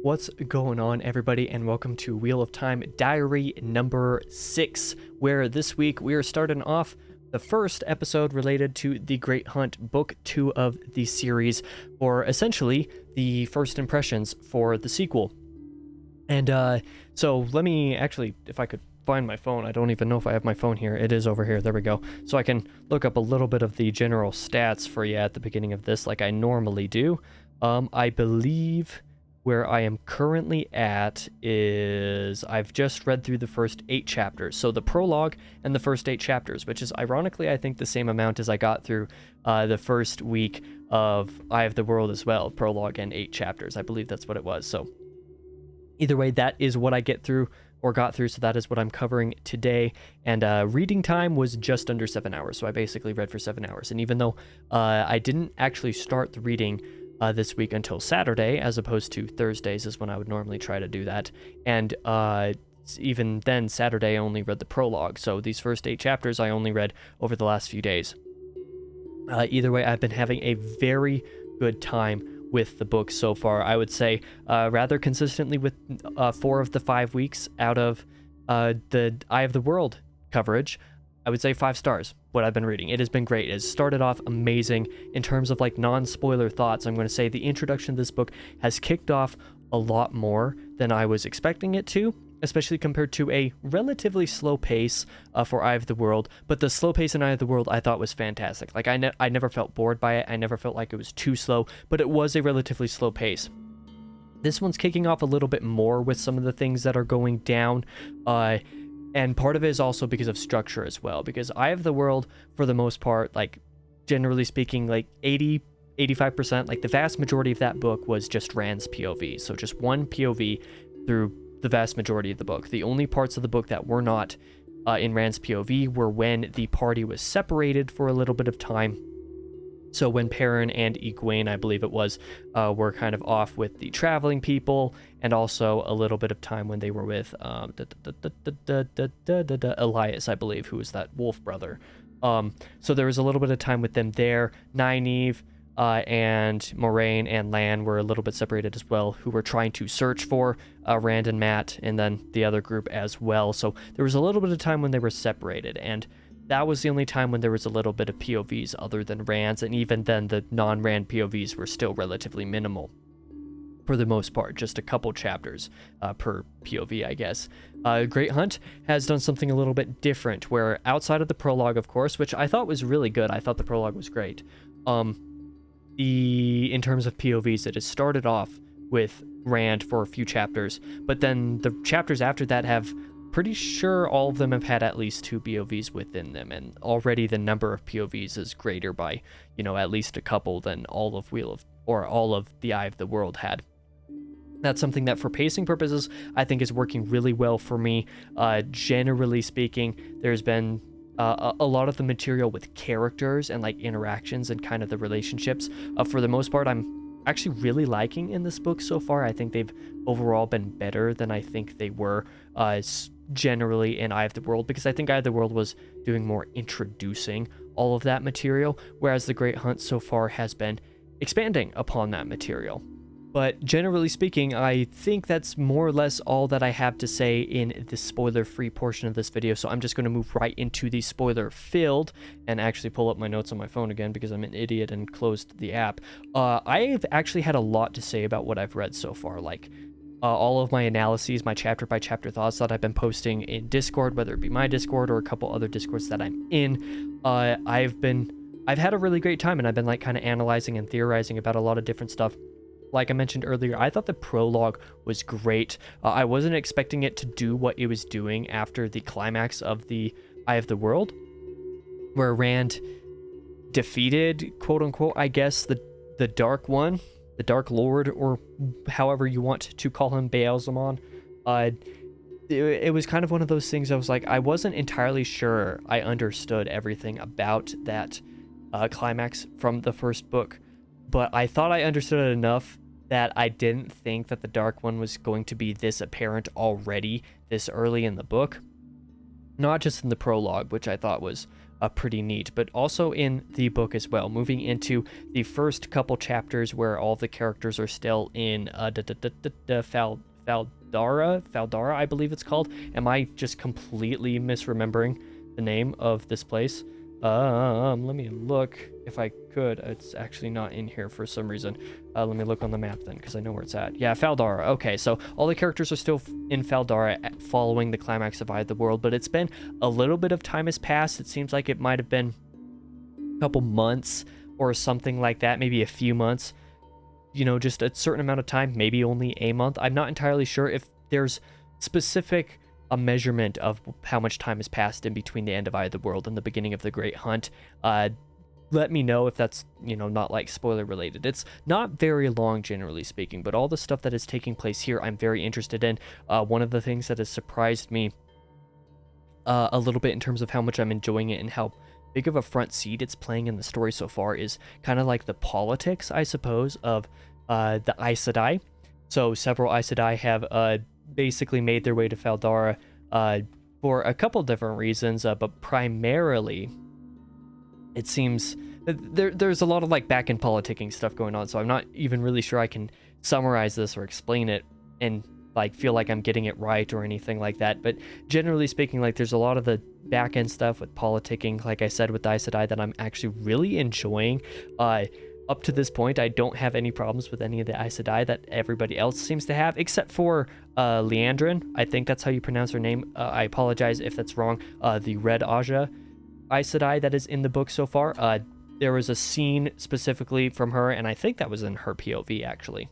What's going on, everybody, and welcome to Wheel of Time Diary number 6, where this week we are starting off the first episode related to The Great Hunt, book 2 of the series, or essentially the first impressions for the sequel. And so let me actually, if I could find my phone, I don't even know if I have my phone here. It is over here. There we go. So I can look up a little bit of the general stats for you at the beginning of this, like I normally do. I believe where I am currently at is I've just read through the first 8 chapters. So the prologue and the first 8 chapters, which is ironically, I think, the same amount as I got through the first week of Eye of the World as well. Prologue and 8 chapters. I believe that's what it was. So either way, that is what I got through. So that is what I'm covering today. And reading time was just under 7 hours. So I basically read for 7 hours. And even though I didn't actually start the reading this week until Saturday, as opposed to Thursdays is when I would normally try to do that. And even then, Saturday, I only read the prologue. So these first 8 chapters I only read over the last few days. Either way, I've been having a very good time with the book so far. I would say rather consistently with 4 of the 5 weeks out of the Eye of the World coverage. I would say 5 stars, what I've been reading. It has been great. It has started off amazing. In terms of like non-spoiler thoughts, I'm going to say the introduction to this book has kicked off a lot more than I was expecting it to, especially compared to a relatively slow pace for Eye of the World. But the slow pace in Eye of the World I thought was fantastic. Like I never felt bored by it. I never felt like it was too slow, but it was a relatively slow pace. This one's kicking off a little bit more with some of the things that are going down. And part of it is also because of structure as well, because Eye of the World, for the most part, like generally speaking, like 85%, like the vast majority of that book was just Rand's POV. So just one POV through the vast majority of the book. The only parts of the book that were not in Rand's POV were when the party was separated for a little bit of time. So when Perrin and Egwene, I believe it was, were kind of off with the traveling people, and also a little bit of time when they were with Elias, I believe, who was that wolf brother. So there was a little bit of time with them there. Nynaeve and Moraine and Lan were a little bit separated as well, who were trying to search for Rand and Matt, and then the other group as well. So there was a little bit of time when they were separated, and that was the only time when there was a little bit of POVs other than Rand's, and even then the non-Rand POVs were still relatively minimal for the most part, just a couple chapters per POV, I guess. Great Hunt has done something a little bit different, where outside of the prologue, of course, which I thought was really good, I thought the prologue was great. In terms of POVs, it has started off with Rand for a few chapters, but then the chapters after that have pretty sure all of them have had at least 2 POVs within them, and already the number of POVs is greater by, at least a couple than all of all of the Eye of the World had. That's something that for pacing purposes, I think is working really well for me. Generally speaking, there's been a lot of the material with characters and like interactions and kind of the relationships. For the most part, I'm actually really liking in this book so far. I think they've overall been better than I think they were generally in Eye of the World, because I think Eye of the World was doing more introducing all of that material, whereas The Great Hunt so far has been expanding upon that material. But generally speaking, I think that's more or less all that I have to say in the spoiler-free portion of this video, so I'm just going to move right into the spoiler-filled and actually pull up my notes on my phone again because I'm an idiot and closed the app. I've actually had a lot to say about what I've read so far, like all of my analyses, my chapter-by-chapter thoughts that I've been posting in Discord, whether it be my Discord or a couple other Discords that I'm in. I've had a really great time, and I've been like kind of analyzing and theorizing about a lot of different stuff. Like I mentioned earlier, I thought the prologue was great. I wasn't expecting it to do what it was doing after the climax of the Eye of the World, where Rand defeated, quote unquote, I guess, the Dark One, the Dark Lord, or however you want to call him, Baal-Zamon. It was kind of one of those things I was like, I wasn't entirely sure I understood everything about that climax from the first book, but I thought I understood it enough that I didn't think that the Dark One was going to be this apparent already this early in the book. Not just in the prologue, which I thought was pretty neat. But also in the book as well, moving into the first couple chapters where all the characters are still in Faldara, I believe it's called. Am I just completely misremembering the name of this place? Let me look if I could. It's actually not in here for some reason. Let me look on the map then, because I know where it's at. Yeah, Faldara. Okay, so all the characters are still in Faldara following the climax of Eye of the World, but it's been a little bit of time has passed. It seems like it might have been a couple months or something like that, maybe a few months. You know, just a certain amount of time, maybe only a month. I'm not entirely sure if there's specific a measurement of how much time has passed in between the end of Eye of the World and the beginning of the Great Hunt. Let me know if that's, you know, not like spoiler related. It's not very long, generally speaking, but all the stuff that is taking place here, I'm very interested in. One of the things that has surprised me a little bit in terms of how much I'm enjoying it and how big of a front seat it's playing in the story so far is kind of like the politics, I suppose, of the Aes Sedai. So several Aes Sedai have basically made their way to Faldara for a couple different reasons, but primarily it seems there's a lot of like back end politicking stuff going on, so I'm not even really sure I can summarize this or explain it and like feel like I'm getting it right or anything like that. But generally speaking, like there's a lot of the back end stuff with politicking, like I said, with Aes Sedai that I'm actually really enjoying. Up to this point, I don't have any problems with any of the Aes Sedai that everybody else seems to have, except for Leandrin. I think that's how you pronounce her name. I apologize if that's wrong. The Red Aja Aes Sedai that is in the book so far. There was a scene specifically from her, and I think that was in her POV, actually.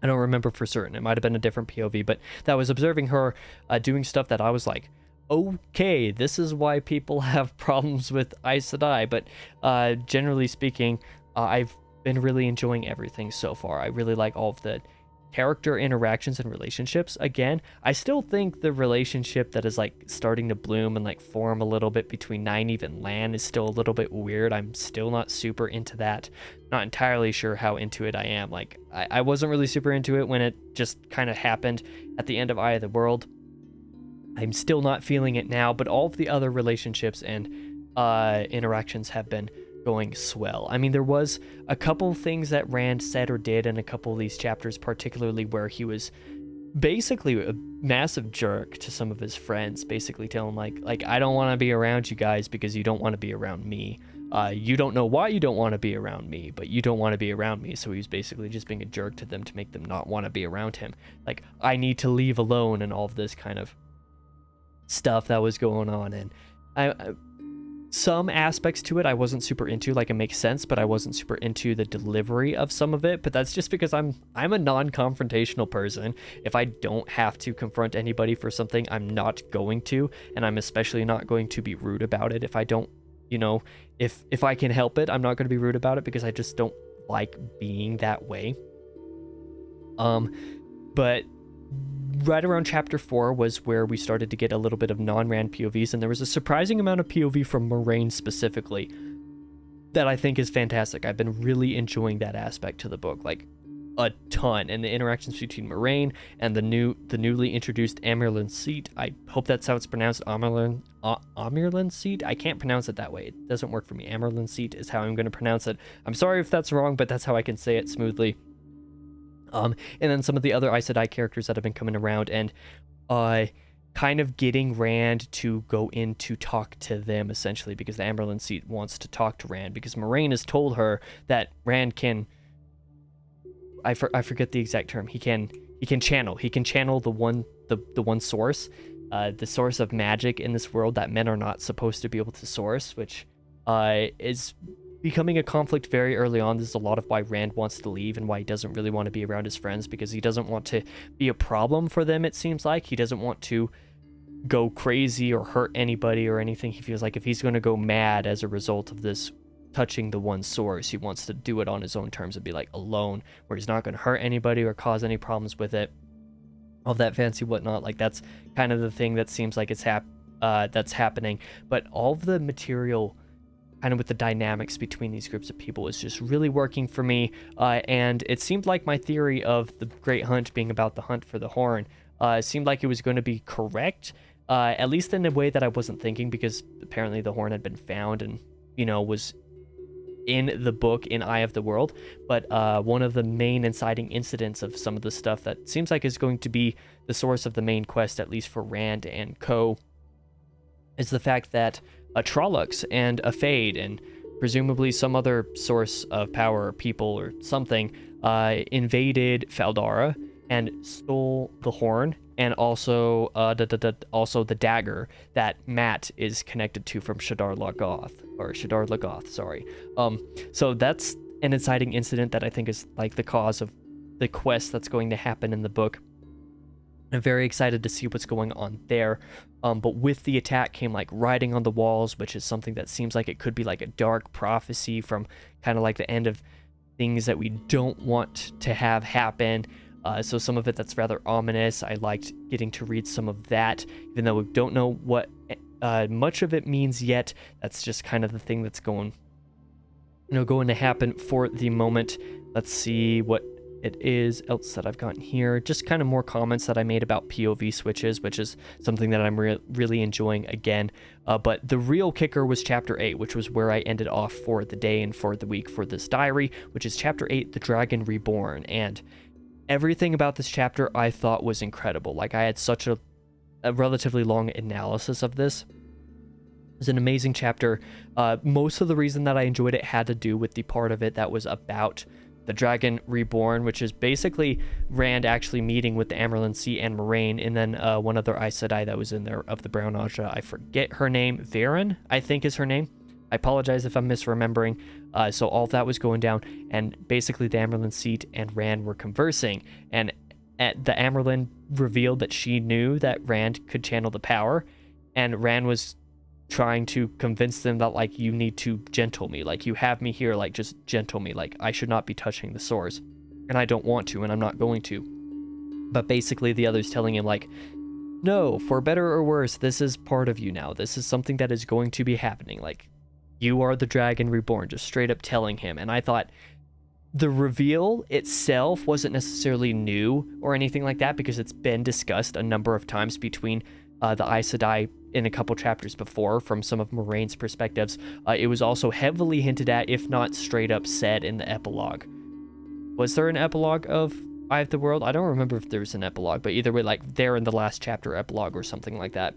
I don't remember for certain. It might have been a different POV, but that was observing her doing stuff that I was like, okay, this is why people have problems with Aes Sedai. But generally speaking, I've been really enjoying everything so far. I really like all of the character interactions and relationships. Again, I still think the relationship that is like starting to bloom and like form a little bit between Nynaeve and Lan is still a little bit weird. I'm still not super into that. Not entirely sure how into it I am. Like I wasn't really super into it when it just kind of happened at the end of Eye of the World. I'm still not feeling it now, but all of the other relationships and interactions have been going swell. I mean, there was a couple things that Rand said or did in a couple of these chapters, particularly where he was basically a massive jerk to some of his friends, basically telling like I don't want to be around you guys because you don't want to be around me. You don't know why you don't want to be around me, but you don't want to be around me. So he was basically just being a jerk to them to make them not want to be around him. Like, I need to leave alone and all of this kind of stuff that was going on. And I some aspects to it I wasn't super into, like it makes sense, but I wasn't super into the delivery of some of it. But that's just because I'm a non-confrontational person. If I don't have to confront anybody for something, I'm not going to, and I'm especially not going to be rude about it. If I don't, you know, if I can help it, I'm not going to be rude about it because I just don't like being that way. But right around chapter 4 was where we started to get a little bit of non-Rand POVs, and there was a surprising amount of POV from Moraine specifically that I think is fantastic. I've been really enjoying that aspect to the book, like a ton, and the interactions between Moraine and the newly introduced Amerlin Seat. I hope that's how it's pronounced, Amerlin Seat. I can't pronounce it that way. It doesn't work for me. Amerlin Seat is how I'm going to pronounce it. I'm sorry if that's wrong, but that's how I can say it smoothly. And then some of the other Aes Sedai characters that have been coming around and kind of getting Rand to go in to talk to them, essentially, because the Amerlin Seat wants to talk to Rand, because Moraine has told her that Rand can, I forget the exact term, he can channel the one source, the source of magic in this world that men are not supposed to be able to source, which is becoming a conflict very early on. This is a lot of why Rand wants to leave and why he doesn't really want to be around his friends, because he doesn't want to be a problem for them, it seems like. He doesn't want to go crazy or hurt anybody or anything. He feels like if he's going to go mad as a result of this touching the one source, he wants to do it on his own terms and be like alone, where he's not going to hurt anybody or cause any problems with it. All that fancy whatnot, like that's kind of the thing that seems like it's that's happening. But all of the material kind of with the dynamics between these groups of people is just really working for me, and it seemed like my theory of the Great Hunt being about the hunt for the Horn seemed like it was going to be correct, at least in a way that I wasn't thinking, because apparently the horn had been found and, was in the book in Eye of the World. But one of the main inciting incidents of some of the stuff that seems like is going to be the source of the main quest, at least for Rand and co, is the fact that a Trollocs and a Fade and presumably some other source of power or people or something invaded Faldara and stole the horn, and also also the dagger that Matt is connected to from Shadar Logoth, sorry. So that's an inciting incident that I think is like the cause of the quest that's going to happen in the book. I'm very excited to see what's going on there. But with the attack came like writing on the walls, which is something that seems like it could be like a dark prophecy from kind of like the end of things that we don't want to have happen. So some of it that's rather ominous. I liked getting to read some of that, even though we don't know what much of it means yet. That's just kind of the thing that's going to happen for the moment. Let's see what it is else that I've gotten here. Just kind of more comments that I made about POV switches, which is something that I'm really enjoying again. But the real kicker was chapter 8, which was where I ended off for the day and for the week for this diary, which is chapter 8, The Dragon Reborn. And everything about this chapter I thought was incredible. Like, I had such a relatively long analysis of this. It was an amazing chapter. Most of the reason that I enjoyed it had to do with the part of it that was about the Dragon Reborn, which is basically Rand actually meeting with the Amyrlin Sea and Moraine, and then one other Aes Sedai that was in there of the Brown Aja. I forget her name. Varen, I think, is her name. I apologize if I'm misremembering. So all of that was going down, and basically the Amyrlin Seat and Rand were conversing, and the Amyrlin revealed that she knew that Rand could channel the power, and Rand was trying to convince them that, like, you need to gentle me, like, you have me here, like, just gentle me, like, I should not be touching the sores, and I don't want to, and I'm not going to. But basically the others telling him, like, no, for better or worse, this is part of you now, this is something that is going to be happening, like, you are the Dragon Reborn, just straight up telling him. And I thought the reveal itself wasn't necessarily new or anything like that, because it's been discussed a number of times between the Aes Sedai in a couple chapters before from some of Moraine's perspectives. It was also heavily hinted at, if not straight up said, in the epilogue. Was there an epilogue of Eye of the World? I don't remember if there was an epilogue, but either way, like, there in the last chapter epilogue or something like that,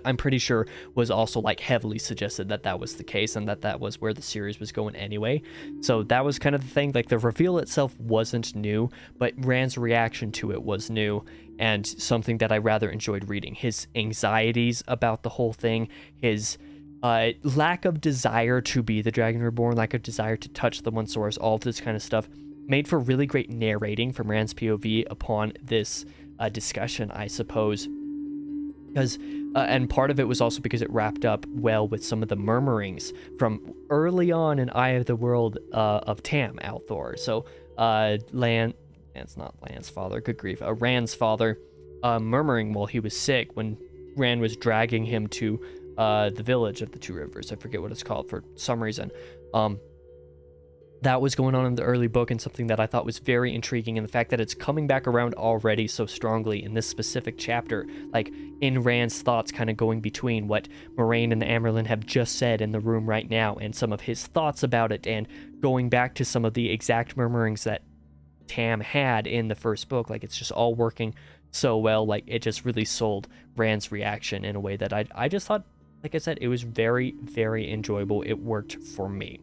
I'm pretty sure was also like heavily suggested that that was the case, and that was where the series was going anyway. So that was kind of the thing. Like, the reveal itself wasn't new, but Rand's reaction to it was new, and something that I rather enjoyed reading. His anxieties about the whole thing, his lack of desire to be the Dragon Reborn, lack of desire to touch the One Source, all of this kind of stuff made for really great narrating from Rand's POV upon this discussion, I suppose. Because and part of it was also because it wrapped up well with some of the murmurings from early on in Eye of the World of Tam Althor. So it's not Land's father, good grief, Rand's father, murmuring while he was sick when Rand was dragging him to the village of the Two Rivers. I forget what it's called for some reason. That was going on in the early book, and something that I thought was very intriguing, and the fact that it's coming back around already so strongly in this specific chapter, like in Rand's thoughts kind of going between what Moraine and the Amyrlin have just said in the room right now and some of his thoughts about it, and going back to some of the exact murmurings that Tam had in the first book. Like, it's just all working so well. Like, it just really sold Rand's reaction in a way that I just thought, like I said, it was very, very enjoyable. It worked for me.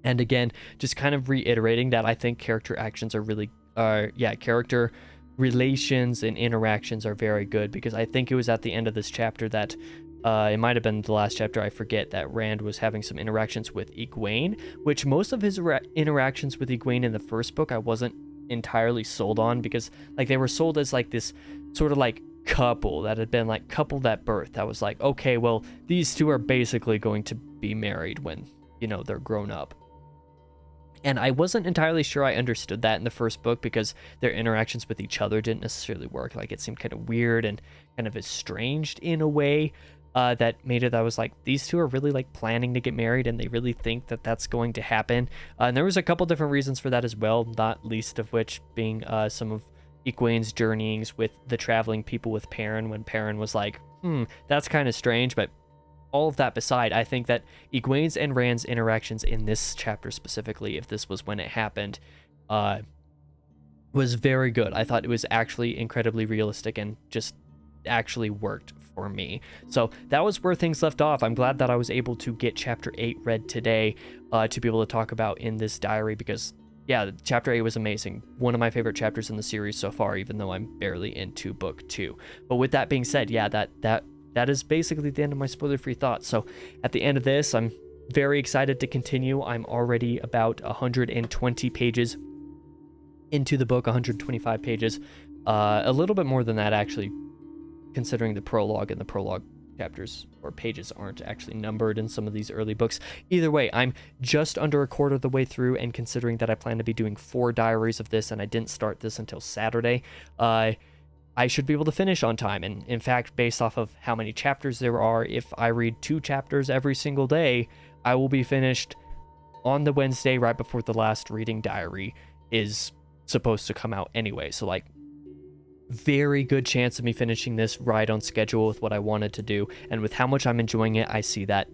And again, just kind of reiterating that I think character actions are really, character relations and interactions are very good, because I think it was at the end of this chapter that, it might have been the last chapter, I forget, that Rand was having some interactions with Egwene, which most of his interactions with Egwene in the first book I wasn't entirely sold on, because like they were sold as like this sort of like couple that had been like coupled at birth. I was like, okay, well, these two are basically going to be married when, they're grown up. And I wasn't entirely sure I understood that in the first book, because their interactions with each other didn't necessarily work. Like, it seemed kind of weird and kind of estranged in a way that made it, I was like, these two are really like planning to get married, and they really think that that's going to happen. And there was a couple different reasons for that as well, not least of which being some of Egwene's journeyings with the traveling people with Perrin, when Perrin was like, that's kind of strange. But all of that beside, I think that Egwene's and Rand's interactions in this chapter specifically, if this was when it happened, was very good. I thought it was actually incredibly realistic and just actually worked for me. So that was where things left off. I'm glad that I was able to get chapter 8 read today to be able to talk about in this diary, because yeah, chapter 8 was amazing. One of my favorite chapters in the series so far, even though I'm barely into book 2. But with that being said, yeah, that is basically the end of my spoiler-free thoughts. So at the end of this, I'm very excited to continue. I'm already about 120 pages into the book, 125 pages, a little bit more than that actually, considering the prologue, and the prologue chapters or pages aren't actually numbered in some of these early books. Either way, I'm just under a quarter of the way through, and considering that I plan to be doing 4 diaries of this and I didn't start this until Saturday, I should be able to finish on time. And in fact, based off of how many chapters there are, if I read 2 chapters every single day, I will be finished on the Wednesday right before the last reading diary is supposed to come out anyway. So like, very good chance of me finishing this right on schedule with what I wanted to do, and with how much I'm enjoying it, I see that,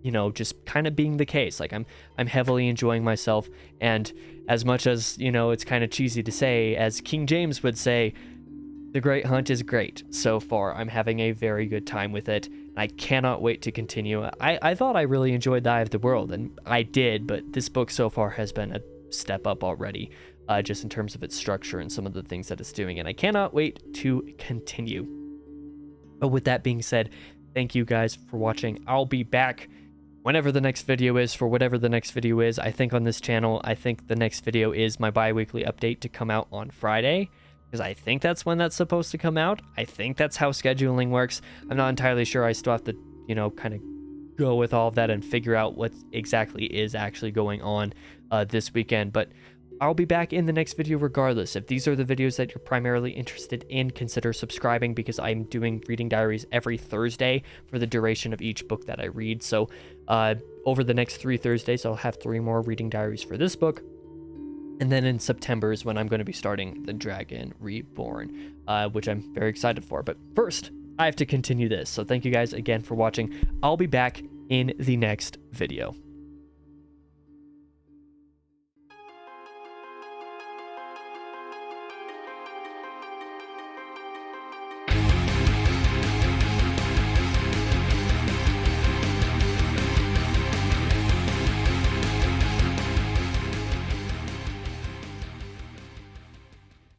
you know, just kind of being the case. Like I'm heavily enjoying myself, and as much as, you know, it's kind of cheesy to say, as King James would say, The Great Hunt is great so far. I'm having a very good time with it. I cannot wait to continue. I thought I really enjoyed The Eye of the World, and I did, but this book so far has been a step up already, just in terms of its structure and some of the things that it's doing, and I cannot wait to continue. But with that being said, thank you guys for watching. I'll be back whenever the next video is, for whatever the next video is. I think on this channel, I think the next video is my bi-weekly update to come out on Friday, because I think that's when that's supposed to come out. I think that's how scheduling works. I'm not entirely sure. I still have to, you know, kind of go with all of that and figure out what exactly is actually going on this weekend. But I'll be back in the next video regardless. If these are the videos that you're primarily interested in, consider subscribing, because I'm doing reading diaries every Thursday for the duration of each book that I read. So over the next 3 Thursdays, I'll have 3 more reading diaries for this book. And then in September is when I'm going to be starting The Dragon Reborn, which I'm very excited for. But first, I have to continue this. So thank you guys again for watching. I'll be back in the next video.